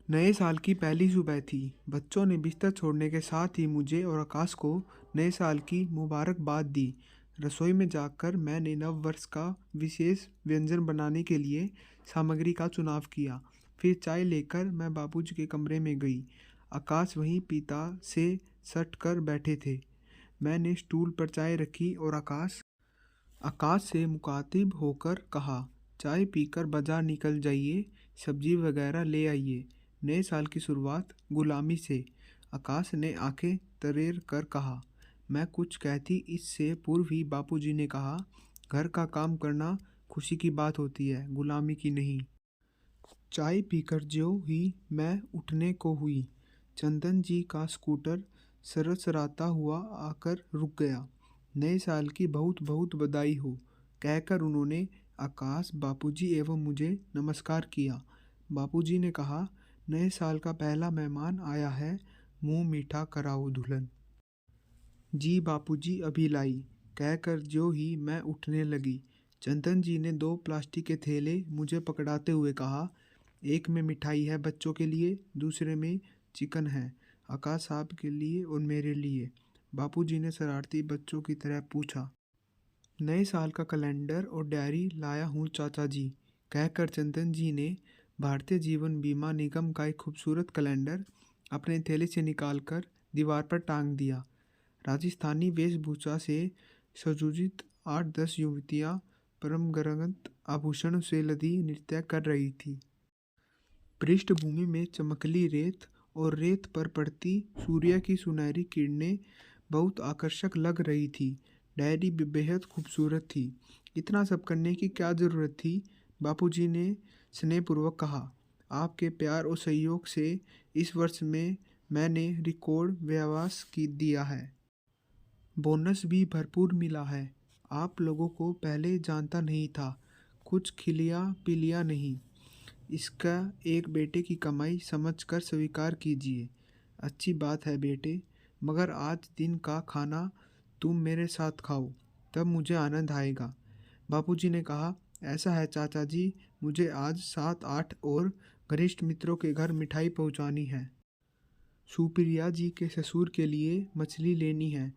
नए साल की पहली सुबह थी। बच्चों ने बिस्तर छोड़ने के साथ ही मुझे और आकाश को नए साल की मुबारकबाद दी। रसोई में जाकर मैंने नव वर्ष का विशेष व्यंजन बनाने के लिए सामग्री का चुनाव किया। फिर चाय लेकर मैं बाबूजी के कमरे में गई। आकाश वहीं पिता से सट कर बैठे थे। मैंने स्टूल पर चाय रखी और आकाश से मुखातिब होकर कहा, चाय पीकर बाजार निकल जाइए, सब्जी वगैरह ले आइए। नए साल की शुरुआत गुलामी से। आकाश ने आंखें तरेर कर कहा। मैं कुछ कहती इससे पूर्व ही बापूजी ने कहा, घर का काम करना खुशी की बात होती है, गुलामी की नहीं। चाय पीकर ज्यों ही मैं उठने को हुई, चंदन जी का स्कूटर सरसराता हुआ आकर रुक गया। नए साल की बहुत बहुत बधाई हो, कहकर उन्होंने आकाश, बापूजी एवं मुझे नमस्कार किया। बापूजी ने कहा, नए साल का पहला मेहमान आया है, मुंह मीठा कराओ दुल्हन। जी बापूजी अभी लाई, कहकर ज्यों ही मैं उठने लगी, चंदन जी ने 2 प्लास्टिक के थैले मुझे पकड़ाते हुए कहा, एक में मिठाई है बच्चों के लिए, दूसरे में चिकन है, आकाश साहब के लिए और मेरे लिए। बापूजी ने शरारती बच्चों की तरह पूछा। नए साल का कैलेंडर और डायरी लाया हूँ चाचा जी, कहकर चंदन जी ने भारतीय जीवन बीमा निगम का एक खूबसूरत कैलेंडर अपने थैले से निकालकर दीवार पर टांग दिया। राजस्थानी वेशभूषा से सुसज्जित 8-10 युवतियाँ परंपरागत आभूषण से लदी नृत्य कर रही थी। पृष्ठभूमि में चमकती रेत और रेत पर पड़ती सूर्य की सुनहरी किरणें बहुत आकर्षक लग रही थी। डायरी भी बेहद खूबसूरत थी। इतना सब करने की क्या ज़रूरत थी? बापूजी ने स्नेहपूर्वक कहा। आपके प्यार और सहयोग से इस वर्ष में मैंने रिकॉर्ड व्यवसाय की दिया है। बोनस भी भरपूर मिला है। आप लोगों को पहले जानता नहीं था, कुछ खिलिया पिलिया नहीं। इसका एक बेटे की कमाई समझकर स्वीकार कीजिए। अच्छी बात है बेटे, मगर आज दिन का खाना तुम मेरे साथ खाओ, तब मुझे आनंद आएगा। बापूजी ने कहा, ऐसा है चाचा जी, मुझे आज 7-8 और घनिष्ठ मित्रों के घर मिठाई पहुंचानी है। सुप्रिया जी के ससुर के लिए मछली लेनी है,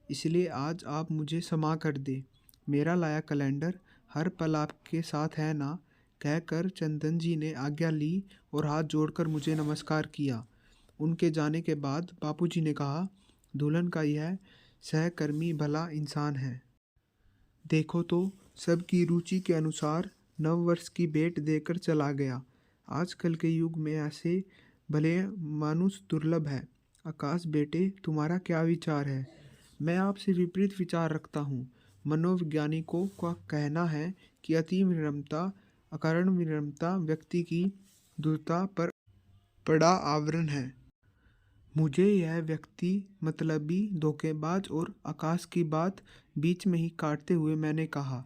इसलिए आज आप मुझे क्षमा कर दे। मेरा लाया कैलेंडर हर पल आपके साथ है ना, कहकर चंदन जी ने आज्ञा ली और हाथ जोड़कर मुझे नमस्कार किया। उनके जाने के बाद बापूजी ने कहा, दुल्हन का यह सहकर्मी भला इंसान है। देखो तो, सबकी रुचि के अनुसार नववर्ष की भेंट देकर चला गया। आजकल के युग में ऐसे भले मानुष दुर्लभ है। आकाश बेटे, तुम्हारा क्या विचार है? मैं आपसे विपरीत विचार रखता हूँ। मनोवैज्ञानिकों का कहना है कि अति विनम्रता, अकारण विनम्रता व्यक्ति की दुर्बलता पर बड़ा आवरण है। मुझे यह व्यक्ति मतलबी, धोखेबाज और आकाश की बात बीच में ही काटते हुए मैंने कहा,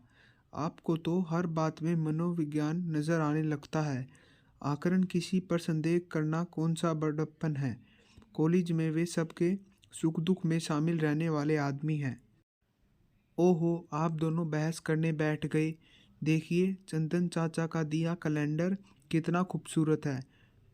आपको तो हर बात में मनोविज्ञान नजर आने लगता है। आकरण किसी पर संदेह करना कौन सा बड़प्पन है? कॉलेज में वे सबके सुख दुख में शामिल रहने वाले आदमी हैं। ओहो, आप दोनों बहस करने बैठ गए। देखिए, चंदन चाचा का दिया कैलेंडर कितना खूबसूरत है।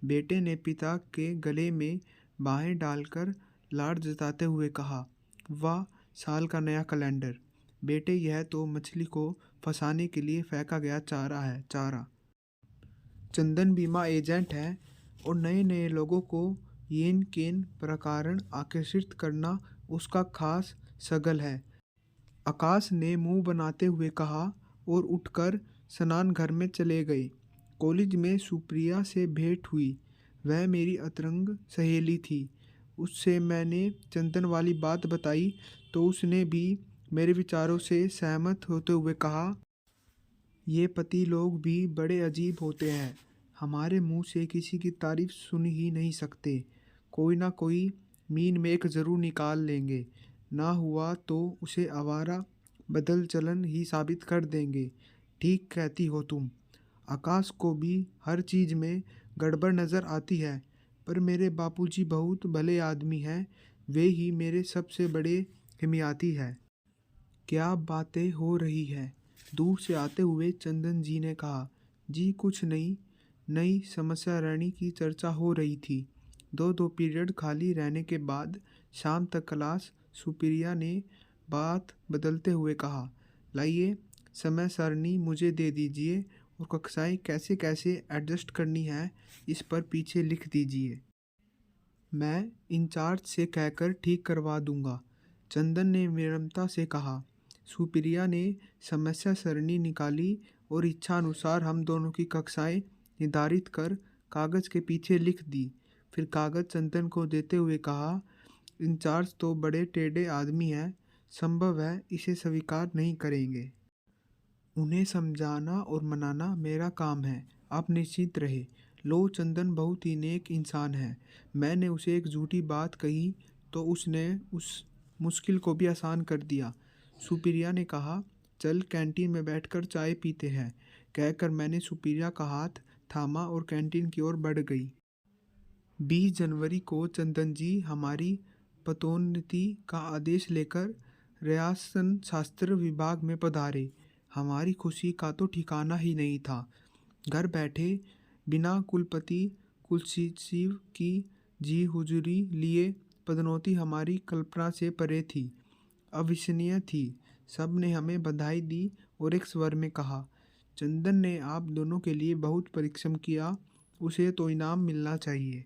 बेटे ने पिता के गले में बाहें डालकर लाड जताते हुए कहा, वाह, साल का नया कैलेंडर। बेटे, यह तो मछली को फंसाने के लिए फेंका गया चारा है, चारा। चंदन बीमा एजेंट है और नए नए लोगों को येन केन प्रकार आकर्षित करना उसका खास शगल है। आकाश ने मुंह बनाते हुए कहा और उठकर स्नान घर में चले गए। कॉलेज में सुप्रिया से भेंट हुई। वह मेरी अंतरंग सहेली थी। उससे मैंने चंदन वाली बात बताई तो उसने भी मेरे विचारों से सहमत होते हुए कहा, ये पति लोग भी बड़े अजीब होते हैं। हमारे मुंह से किसी की तारीफ सुन ही नहीं सकते। कोई ना कोई मीन मेख ज़रूर निकाल लेंगे। ना हुआ तो उसे आवारा बदल चलन ही साबित कर देंगे। ठीक कहती हो तुम। आकाश को भी हर चीज़ में गड़बड़ नज़र आती है, पर मेरे बापूजी बहुत भले आदमी हैं। वे ही मेरे सबसे बड़े हिमायती हैं। क्या बातें हो रही है? दूर से आते हुए चंदन जी ने कहा, जी कुछ नहीं, नई समस्या सारणी की चर्चा हो रही थी। दो पीरियड खाली रहने के बाद शाम तक क्लास सुप्रिया ने बात बदलते हुए कहा, लाइए समय सारणी मुझे दे दीजिए और कक्षाएं कैसे कैसे एडजस्ट करनी है इस पर पीछे लिख दीजिए। मैं इंचार्ज से कहकर ठीक करवा दूंगा, चंदन ने विनम्रता से कहा। सुप्रिया ने समस्या सरणी निकाली और इच्छा अनुसार हम दोनों की कक्षाएं निर्धारित कर कागज के पीछे लिख दी। फिर कागज चंदन को देते हुए कहा, इंचार्ज तो बड़े टेढ़े आदमी हैं, संभव है इसे स्वीकार नहीं करेंगे। उन्हें समझाना और मनाना मेरा काम है, आप निश्चित रहे। लो, चंदन बहुत ही नेक इंसान है। मैंने उसे एक झूठी बात कही तो उसने उस मुश्किल को भी आसान कर दिया। सुप्रिया ने कहा, चल कैंटीन में बैठकर चाय पीते हैं। कहकर मैंने सुप्रिया का हाथ थामा और कैंटीन की ओर बढ़ गई। 20 जनवरी को चंदन जी हमारी पदोन्नति का आदेश लेकर रसायन शास्त्र विभाग में पधारे। हमारी खुशी का तो ठिकाना ही नहीं था। घर बैठे बिना कुलपति कुलसचिव की जी हुजूरी लिए पदोन्नति हमारी कल्पना से परे थी, अविश्वसनीय थी। सब ने हमें बधाई दी और एक स्वर में कहा, चंदन ने आप दोनों के लिए बहुत परिश्रम किया, उसे तो इनाम मिलना चाहिए।